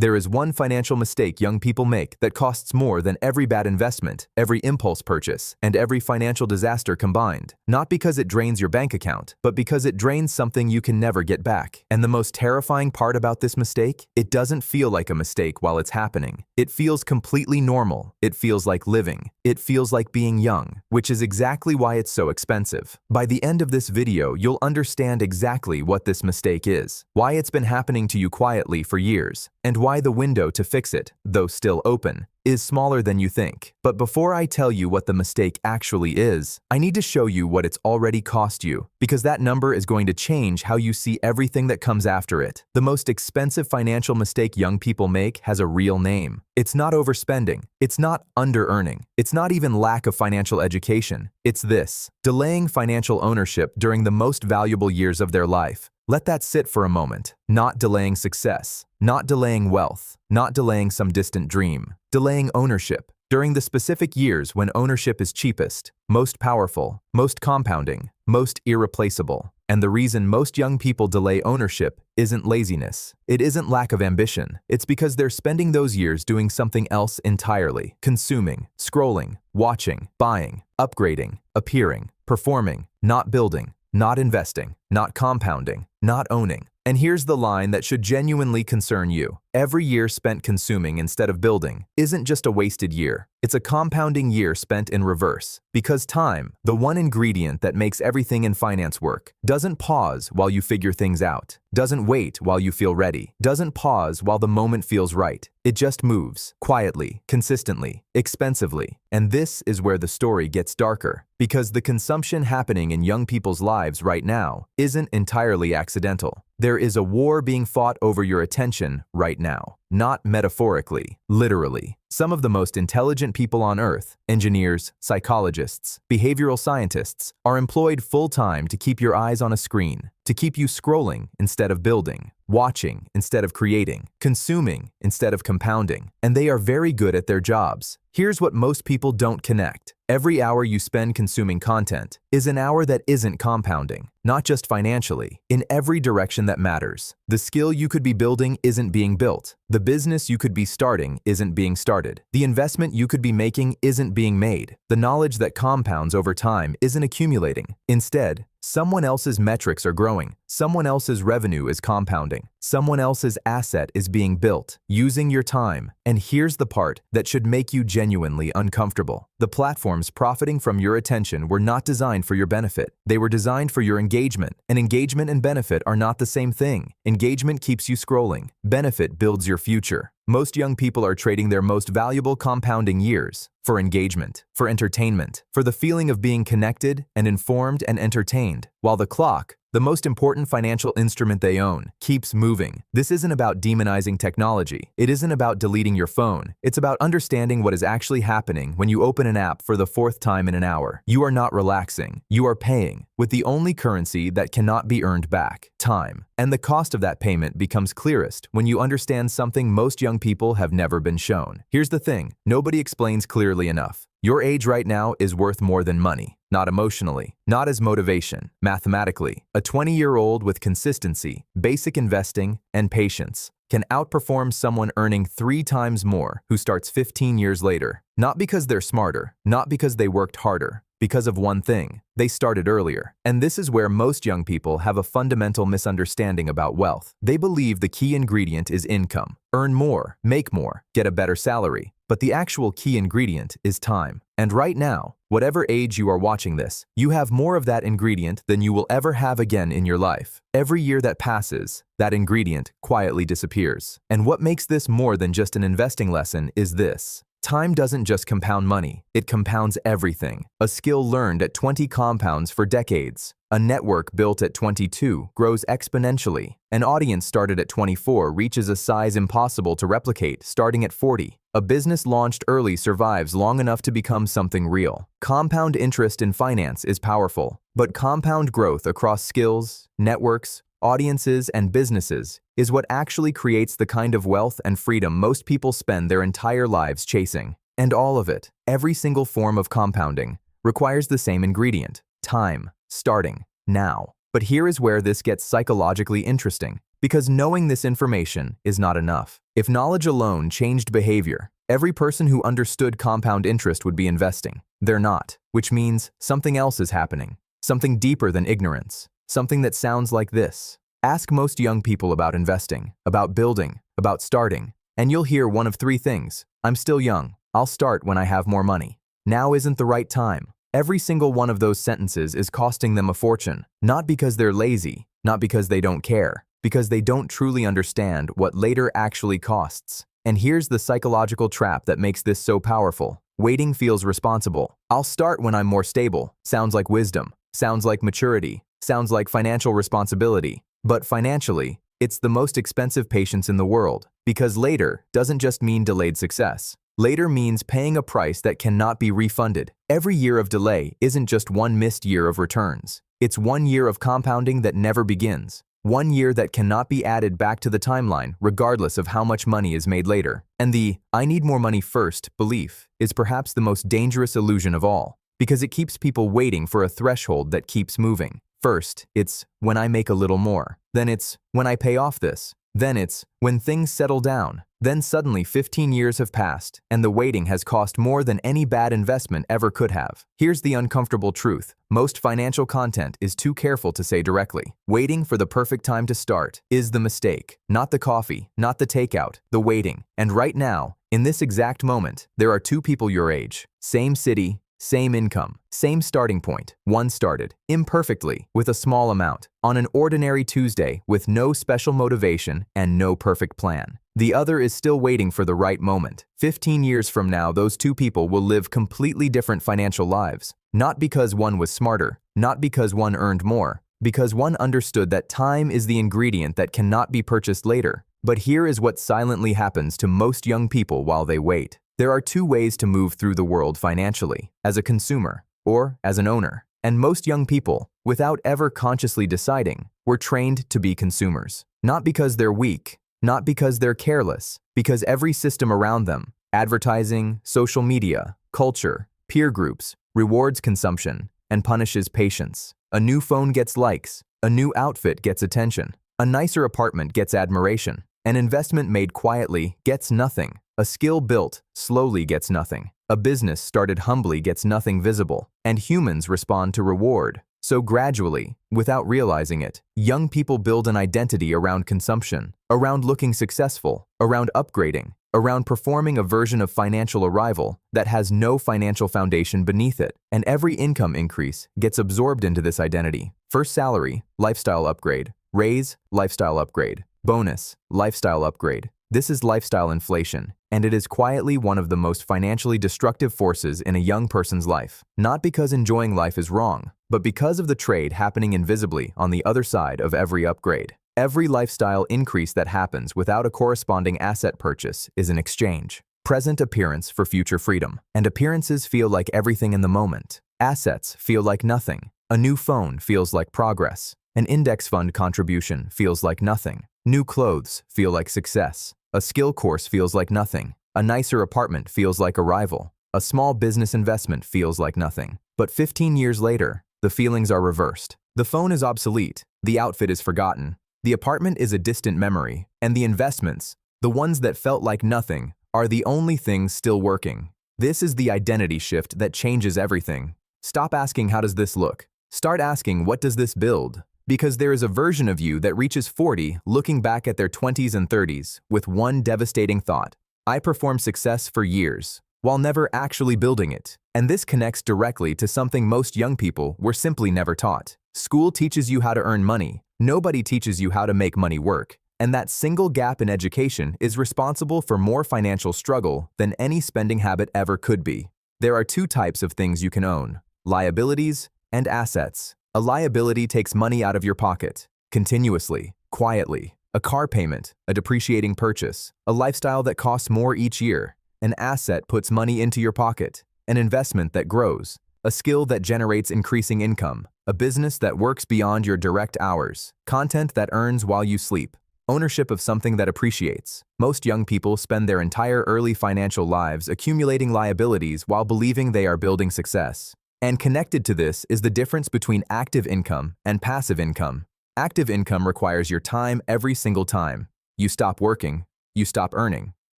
There is one financial mistake young people make that costs more than every bad investment, every impulse purchase, and every financial disaster combined. Not because it drains your bank account, but because it drains something you can never get back. And the most terrifying part about this mistake? It doesn't feel like a mistake while it's happening. It feels completely normal. It feels like living. It feels like being young, which is exactly why it's so expensive. By the end of this video, you'll understand exactly what this mistake is, why it's been happening to you quietly for years, and why the window to fix it, though still open, is smaller than you think. But before I tell you what the mistake actually is, I need to show you what it's already cost you, because that number is going to change how you see everything that comes after it. The most expensive financial mistake young people make has a real name. It's not overspending. It's not under-earning. It's not even lack of financial education. It's this: delaying financial ownership during the most valuable years of their life. Let that sit for a moment. Not delaying success, not delaying wealth, not delaying some distant dream. Delaying ownership during the specific years when ownership is cheapest, most powerful, most compounding, most irreplaceable. And the reason most young people delay ownership isn't laziness. It isn't lack of ambition. It's because they're spending those years doing something else entirely. Consuming, scrolling, watching, buying, upgrading, appearing, performing, not building, not investing, not compounding, not owning. And here's the line that should genuinely concern you. Every year spent consuming instead of building isn't just a wasted year. It's a compounding year spent in reverse. Because time, the one ingredient that makes everything in finance work, doesn't pause while you figure things out, doesn't wait while you feel ready, doesn't pause while the moment feels right. It just moves, quietly, consistently, expensively. And this is where the story gets darker. Because the consumption happening in young people's lives right now isn't entirely accidental. There is a war being fought over your attention right now. Not metaphorically, literally. Some of the most intelligent people on Earth, engineers, psychologists, behavioral scientists, are employed full-time to keep your eyes on a screen, to keep you scrolling instead of building, watching instead of creating, consuming instead of compounding. And they are very good at their jobs. Here's what most people don't connect. Every hour you spend consuming content is an hour that isn't compounding, not just financially, in every direction that matters. The skill you could be building isn't being built. The business you could be starting isn't being started. The investment you could be making isn't being made. The knowledge that compounds over time isn't accumulating. Instead, someone else's metrics are growing. Someone else's revenue is compounding. Someone else's asset is being built, using your time. And here's the part that should make you genuinely uncomfortable. The platforms profiting from your attention were not designed for your benefit. They were designed for your engagement. And engagement and benefit are not the same thing. Engagement keeps you scrolling. Benefit builds your future. Most young people are trading their most valuable compounding years for engagement, for entertainment, for the feeling of being connected and informed and entertained, while the clock, the most important financial instrument they own, keeps moving. This isn't about demonizing technology. It isn't about deleting your phone. It's about understanding what is actually happening when you open an app for the 4th time in an hour. You are not relaxing. You are paying with the only currency that cannot be earned back: time. And the cost of that payment becomes clearest when you understand something most young people have never been shown. Here's the thing: nobody explains clearly enough. Your age right now is worth more than money. Not emotionally, not as motivation, mathematically. A 20-year-old with consistency, basic investing, and patience can outperform someone earning 3 times more who starts 15 years later. Not because they're smarter, not because they worked harder, because of one thing: they started earlier. And this is where most young people have a fundamental misunderstanding about wealth. They believe the key ingredient is income. Earn more, make more, get a better salary. But the actual key ingredient is time. And right now, whatever age you are watching this, you have more of that ingredient than you will ever have again in your life. Every year that passes, that ingredient quietly disappears. And what makes this more than just an investing lesson is this: time doesn't just compound money, it compounds everything. A skill learned at 20 compounds for decades. A network built at 22 grows exponentially. An audience started at 24 reaches a size impossible to replicate starting at 40. A business launched early survives long enough to become something real. Compound interest in finance is powerful, but compound growth across skills, networks, audiences, and businesses is what actually creates the kind of wealth and freedom most people spend their entire lives chasing. And all of it, every single form of compounding, requires the same ingredient: time, starting now. But here is where this gets psychologically interesting. Because knowing this information is not enough. If knowledge alone changed behavior, every person who understood compound interest would be investing. They're not, which means something else is happening. Something deeper than ignorance. Something that sounds like this. Ask most young people about investing, about building, about starting, and you'll hear one of three things. I'm still young. I'll start when I have more money. Now isn't the right time. Every single one of those sentences is costing them a fortune, not because they're lazy, not because they don't care, because they don't truly understand what later actually costs. And here's the psychological trap that makes this so powerful. Waiting feels responsible. I'll start when I'm more stable. Sounds like wisdom. Sounds like maturity. Sounds like financial responsibility. But financially, it's the most expensive patience in the world, because later doesn't just mean delayed success. Later means paying a price that cannot be refunded. Every year of delay isn't just one missed year of returns. It's 1 year of compounding that never begins. 1 year that cannot be added back to the timeline regardless of how much money is made later. And the "I need more money first" belief is perhaps the most dangerous illusion of all, because it keeps people waiting for a threshold that keeps moving. First, it's when I make a little more. Then it's when I pay off this. Then it's when things settle down. Then suddenly 15 years have passed, and the waiting has cost more than any bad investment ever could have. Here's the uncomfortable truth. Most financial content is too careful to say directly. Waiting for the perfect time to start is the mistake. Not the coffee, not the takeout, the waiting. And right now, in this exact moment, there are two people your age, same city, same income, same starting point. One started imperfectly with a small amount on an ordinary Tuesday with no special motivation and no perfect plan. The other is still waiting for the right moment. 15 years from now, those two people will live completely different financial lives. Not because one was smarter, not because one earned more, because one understood that time is the ingredient that cannot be purchased later. But here is what silently happens to most young people while they wait. There are two ways to move through the world financially, as a consumer or as an owner. And most young people, without ever consciously deciding, were trained to be consumers. Not because they're weak, not because they're careless, because every system around them, advertising, social media, culture, peer groups, rewards consumption and punishes patience. A new phone gets likes, a new outfit gets attention, a nicer apartment gets admiration, an investment made quietly gets nothing. A skill built slowly gets nothing. A business started humbly gets nothing visible. And humans respond to reward. So gradually, without realizing it, young people build an identity around consumption, around looking successful, around upgrading, around performing a version of financial arrival that has no financial foundation beneath it. And every income increase gets absorbed into this identity. First salary, lifestyle upgrade. Raise, lifestyle upgrade. Bonus, lifestyle upgrade. This is lifestyle inflation, and it is quietly one of the most financially destructive forces in a young person's life. Not because enjoying life is wrong, but because of the trade happening invisibly on the other side of every upgrade. Every lifestyle increase that happens without a corresponding asset purchase is an exchange. Present appearance for future freedom. And appearances feel like everything in the moment. Assets feel like nothing. A new phone feels like progress. An index fund contribution feels like nothing. New clothes feel like success. A skill course feels like nothing. A nicer apartment feels like arrival. A small business investment feels like nothing. But 15 years later, the feelings are reversed. The phone is obsolete. The outfit is forgotten. The apartment is a distant memory. And the investments, the ones that felt like nothing, are the only things still working. This is the identity shift that changes everything. Stop asking, how does this look? Start asking, what does this build? Because there is a version of you that reaches 40 looking back at their 20s and 30s with one devastating thought. I performed success for years, while never actually building it. And this connects directly to something most young people were simply never taught. School teaches you how to earn money. Nobody teaches you how to make money work. And that single gap in education is responsible for more financial struggle than any spending habit ever could be. There are two types of things you can own: liabilities and assets. A liability takes money out of your pocket, continuously, quietly. A car payment, a depreciating purchase, a lifestyle that costs more each year. An asset puts money into your pocket, an investment that grows, a skill that generates increasing income, a business that works beyond your direct hours, content that earns while you sleep, ownership of something that appreciates. Most young people spend their entire early financial lives accumulating liabilities while believing they are building success. And connected to this is the difference between active income and passive income. Active income requires your time every single time. You stop working, you stop earning.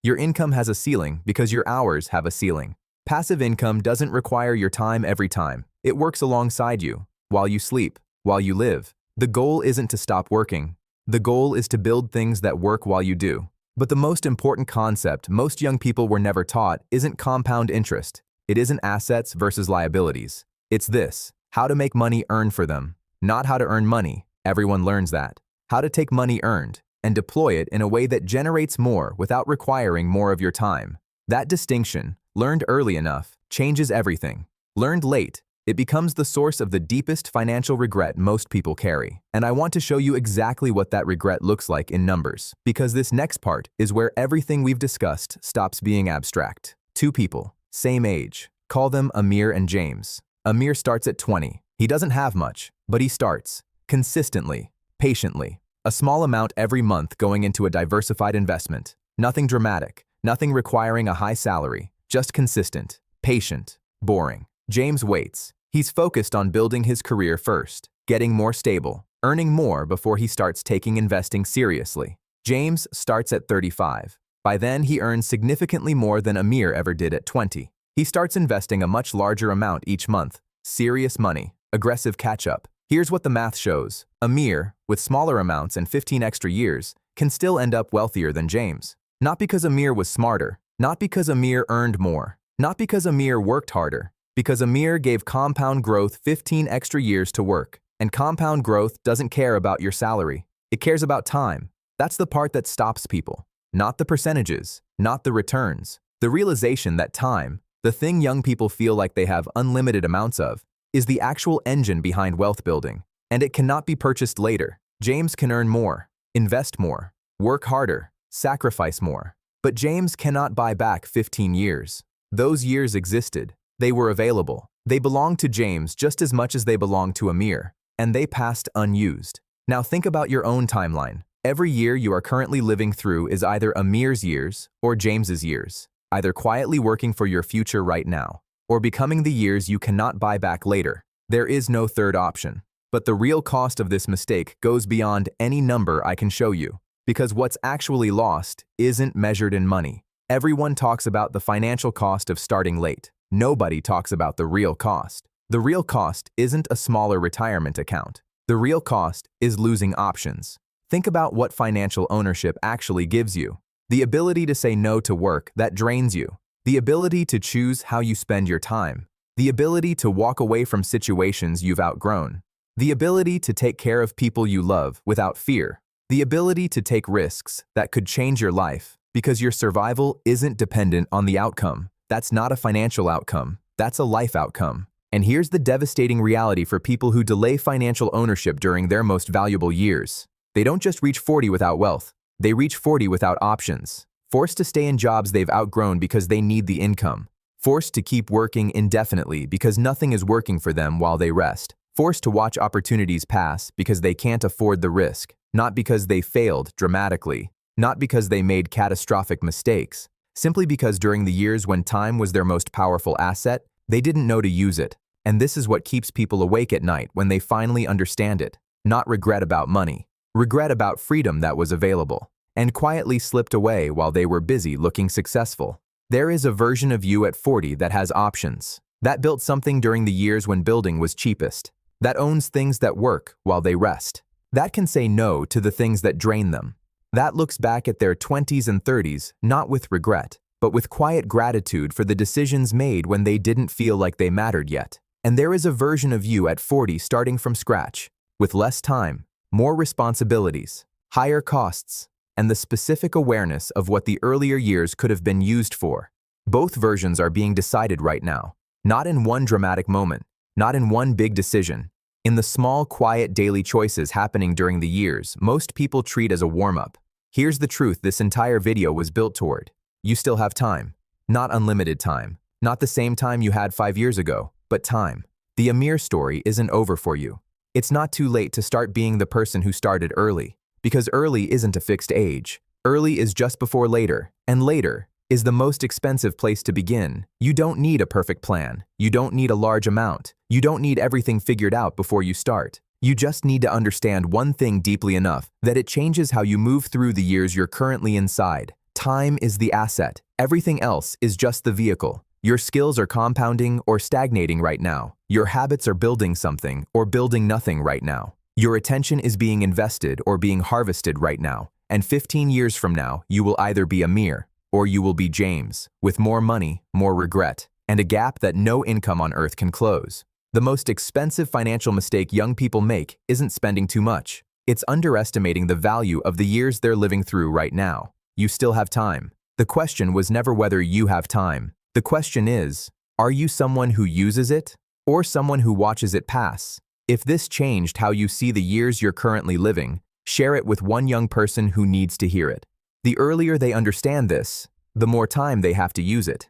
Your income has a ceiling because your hours have a ceiling. Passive income doesn't require your time every time. It works alongside you, while you sleep, while you live. The goal isn't to stop working. The goal is to build things that work while you do. But the most important concept most young people were never taught isn't compound interest. It isn't assets versus liabilities. It's this: how to make money earn for them. Not how to earn money. Everyone learns that. How to take money earned and deploy it in a way that generates more without requiring more of your time. That distinction, learned early enough, changes everything. Learned late, it becomes the source of the deepest financial regret most people carry. And I want to show you exactly what that regret looks like in numbers, because this next part is where everything we've discussed stops being abstract. Two people, same age. Call them Amir and James. Amir starts at 20. He doesn't have much, but he starts. Consistently, patiently. A small amount every month going into a diversified investment. Nothing dramatic, nothing requiring a high salary, just consistent, patient, boring. James waits. He's focused on building his career first, getting more stable, earning more before he starts taking investing seriously. James starts at 35. By then, he earns significantly more than Amir ever did at 20. He starts investing a much larger amount each month. Serious money, aggressive catch-up. Here's what the math shows. Amir, with smaller amounts and 15 extra years, can still end up wealthier than James. Not because Amir was smarter, not because Amir earned more, not because Amir worked harder, because Amir gave compound growth 15 extra years to work. And compound growth doesn't care about your salary. It cares about time. That's the part that stops people. Not the percentages, not the returns. The realization that time, the thing young people feel like they have unlimited amounts of, is the actual engine behind wealth building, and it cannot be purchased later. James can earn more, invest more, work harder, sacrifice more. But James cannot buy back 15 years. Those years existed. They were available. They belonged to James just as much as they belonged to Amir, and they passed unused. Now think about your own timeline. Every year you are currently living through is either Amir's years or James's years, either quietly working for your future right now, or becoming the years you cannot buy back later. There is no third option. But the real cost of this mistake goes beyond any number I can show you, because what's actually lost isn't measured in money. Everyone talks about the financial cost of starting late. Nobody talks about the real cost. The real cost isn't a smaller retirement account. The real cost is losing options. Think about what financial ownership actually gives you. The ability to say no to work that drains you. The ability to choose how you spend your time. The ability to walk away from situations you've outgrown. The ability to take care of people you love without fear. The ability to take risks that could change your life because your survival isn't dependent on the outcome. That's not a financial outcome. That's a life outcome. And here's the devastating reality for people who delay financial ownership during their most valuable years. They don't just reach 40 without wealth. They reach 40 without options. Forced to stay in jobs they've outgrown because they need the income. Forced to keep working indefinitely because nothing is working for them while they rest. Forced to watch opportunities pass because they can't afford the risk. Not because they failed dramatically. Not because they made catastrophic mistakes. Simply because during the years when time was their most powerful asset, they didn't know to use it. And this is what keeps people awake at night when they finally understand it. Not regret about money. Regret about freedom that was available and quietly slipped away while they were busy looking successful. There is a version of you at 40 that has options, that built something during the years when building was cheapest, that owns things that work while they rest, that can say no to the things that drain them, that looks back at their 20s and 30s not with regret, but with quiet gratitude for the decisions made when they didn't feel like they mattered yet. And there is a version of you at 40 starting from scratch, with less time, more responsibilities, higher costs, and the specific awareness of what the earlier years could have been used for. Both versions are being decided right now, not in one dramatic moment, not in one big decision. In the small, quiet daily choices happening during the years most people treat as a warm-up. Here's the truth this entire video was built toward. You still have time. Not unlimited time. Not the same time you had 5 years ago, but time. The Amir story isn't over for you. It's not too late to start being the person who started early. Because early isn't a fixed age. Early is just before later, and later is the most expensive place to begin. You don't need a perfect plan. You don't need a large amount. You don't need everything figured out before you start. You just need to understand one thing deeply enough that it changes how you move through the years you're currently inside. Time is the asset. Everything else is just the vehicle. Your skills are compounding or stagnating right now. Your habits are building something or building nothing right now. Your attention is being invested or being harvested right now. And 15 years from now, you will either be Amir or you will be James, with more money, more regret, and a gap that no income on earth can close. The most expensive financial mistake young people make isn't spending too much. It's underestimating the value of the years they're living through right now. You still have time. The question was never whether you have time. The question is, are you someone who uses it or someone who watches it pass? If this changed how you see the years you're currently living, share it with one young person who needs to hear it. The earlier they understand this, the more time they have to use it.